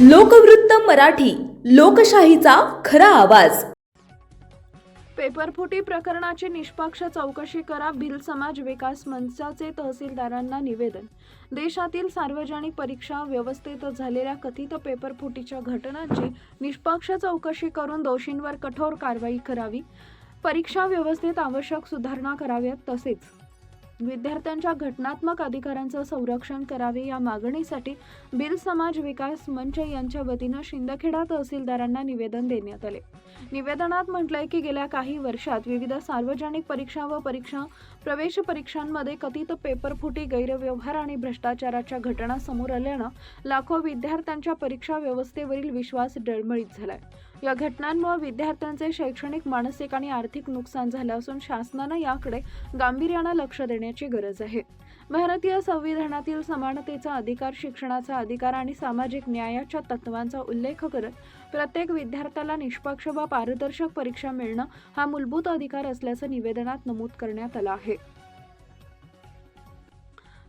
लोकवृत्त मराठी, लोकशाहीचा खरा आवाज। पेपरफुटी प्रकरणाची निष्पक्ष चौकशी करा, भिल समाज विकास मंचाचे तहसीलदारांना निवेदन। देशातील सार्वजनिक परीक्षा व्यवस्थेत झालेल्या कथित पेपरफुटीच्या घटनांची निष्पक्ष चौकशी करून दोषींवर कठोर कारवाई करावी, परीक्षा व्यवस्थेत आवश्यक सुधारणा कराव्यात, तसेच विद्यार्थ्यांच्या घटनात्मक अधिकारांचे संरक्षण करावे या मागणीसाठी भिल समाज विकास मंच यांच्या वतीने शिंदखेडा तहसीलदारांना निवेदन देण्यात आले। निवेदनात म्हटलंय की गेल्या काही वर्षात विविध सार्वजनिक परीक्षा व प्रवेश परीक्षांमध्ये कथित पेपरफुटी, गैरव्यवहार आणि भ्रष्टाचाराच्या घटना समोर आल्यानं लाखो विद्यार्थ्यांच्या परीक्षा व्यवस्थेवरील विश्वास डळमळीत झालाय। या घटनांमुळे विद्यार्थ्यांचे शैक्षणिक, मानसिक आणि आर्थिक नुकसान झाले असून शासनाने याकडे गांभीर्याने लक्ष देण्याची गरज आहे। भारतीय संविधानातील समानतेचा अधिकार, शिक्षणाचा अधिकार आणि सामाजिक न्यायाच्या तत्वांचा उल्लेख करत प्रत्येक विद्यार्थ्याला निष्पक्ष व पारदर्शक परीक्षा मिळणं हा मूलभूत अधिकार असल्याचं निवेदनात नमूद करण्यात आलं आहे।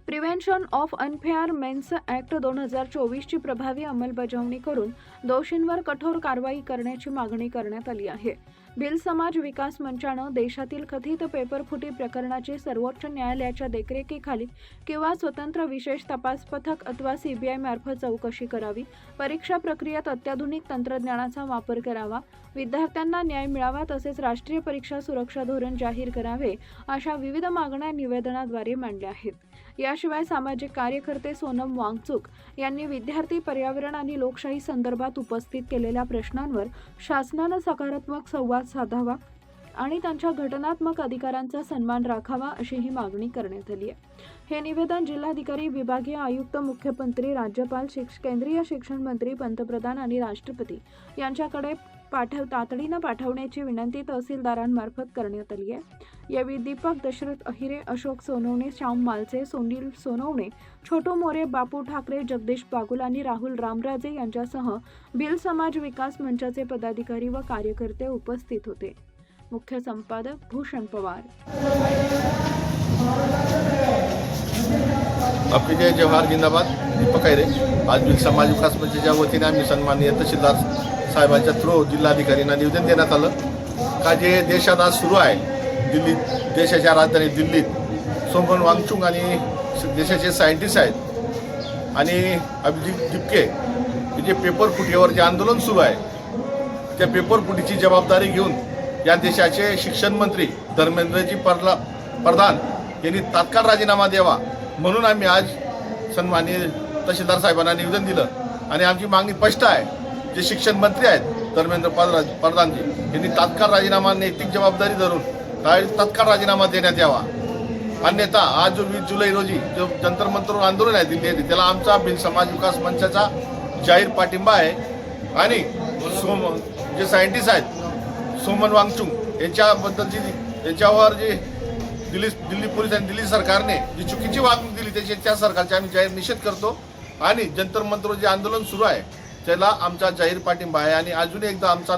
Prevention of unfair means act 2024 ची प्रभावी अंमलबजावणी करून दोषींवर कठोर कारवाई करण्याची मागणी करण्यात आली आहे। भिल समाज विकास मंचानं देशातील कथित पेपरफुटी प्रकरणाची सर्वोच्च न्यायालयाच्या देखरेखीखाली किंवा स्वतंत्र विशेष तपास पथक अथवा CBI मार्फत चौकशी करावी, परीक्षा प्रक्रियेत अत्याधुनिक तंत्रज्ञानाचा वापर करावा, विद्यार्थ्यांना न्याय मिळावा, तसेच राष्ट्रीय परीक्षा सुरक्षा धोरण जाहीर करावे अशा विविध मागण्या निवेदनाद्वारे मांडल्या आहेत। याशिवाय सामाजिक कार्यकर्ते सोनम वांगचुक यांनी विद्यार्थी, पर्यावरण आणि लोकशाही संदर्भात उपस्थित केलेल्या प्रश्नांवर शासनाने सकारात्मक संवाद साधावा आणि त्यांच्या घटनात्मक अधिकारांचा सन्मान राखावा अशीही मागणी करण्यात आली आहे। हे निवेदन जिल्हाधिकारी, विभागीय आयुक्त, मुख्यमंत्री, राज्यपाल, केंद्रीय शिक्षण मंत्री, पंतप्रधान आणि राष्ट्रपती यांच्याकडे तातडीने पाठवण्याची विनंती तहसीलदारांमार्फत करण्यात आली आहे। यावेळी दीपक दशरथ अहिरे, अशोक सोनवणे, श्याम मालचे, सुनील सोनवणे, छोटू मोरे, बापू ठाकरे, जगदीश बागुल आणि राहुल रामराजे यांच्यासह भिल समाज विकास मंचाचे पदाधिकारी व कार्यकर्ते उपस्थित होते। मुख्य संपादक भूषण पवार। आपके जय जवाहर जिंदाबाद। दीपक अहिरे। आज भिल समाज विकास मंचाच्या वतीने आम्ही सन्माननीय तहसीलदार साहेबांच्या थ्रू जिल्हाधिकाऱ्यांना निवेदन देण्यात आलं का जे देशात आज सुरू आहे, दिल्लीत, देशाच्या राजधानी दिल्लीत सोमन वांगचुक आणि देशाचे सायंटिस्ट आहेत आणि अभिजित दिपके हे जे पेपरफुटीवर जे आंदोलन सुरू आहे, त्या पेपरफुटीची जबाबदारी घेऊन या देशाचे शिक्षण मंत्री धर्मेंद्रजी प्रधान यांनी तात्काळ राजीनामा द्यावा म्हणून आम्ही आज सन्माननीय तहसीलदार साहेबांना निवेदन दिलं आणि आमची मागणी स्पष्ट आहे। जे शिक्षण मंत्री आहेत धर्मेंद्र प्रधानजी यांनी तात्काळ राजीनामा, नैतिक जबाबदारी धरून तात्काळ राजीनामा देण्यात यावा, अन्यथा आज जो 20 जुलै रोजी जो जंतर मंतर आंदोलन आहे दिल्ली येथे, त्याला आमचा भिल समाज विकास मंचाचा जाहीर पाठिंबा आहे। आणि जे सायंटिस्ट आहेत सोमन वांगचुक यांच्याबद्दलची त्यांच्यावर जे दिल्ली पोलीस आणि दिल्ली सरकारने जी चुकीची वागणूक दिली त्या सरकारचा आम्ही जाहीर निषेध करतो आणि जंतर मंतर जे आंदोलन सुरू आहे त्याला आमचा जाहीर पाठिंबा आहे आणि अजून एकदा आमचा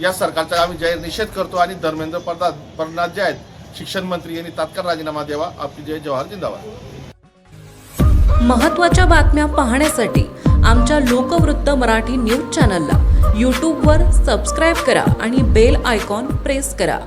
या सरकारचा आम्ही जाहीर निषेध करतो आणि धर्मेंद्र प्रधान जे आहेत शिक्षण मंत्री यांनी तात्काळ राजीनामा द्यावा। आपली जय जवाहर जिंदाबाद। महत्त्वाच्या बातम्या पाहण्यासाठी आमच्या लोकवृत्त मराठी न्यूज चॅनलला YouTubeवर सबस्क्राईब करा आणि बेल आयकॉन प्रेस करा।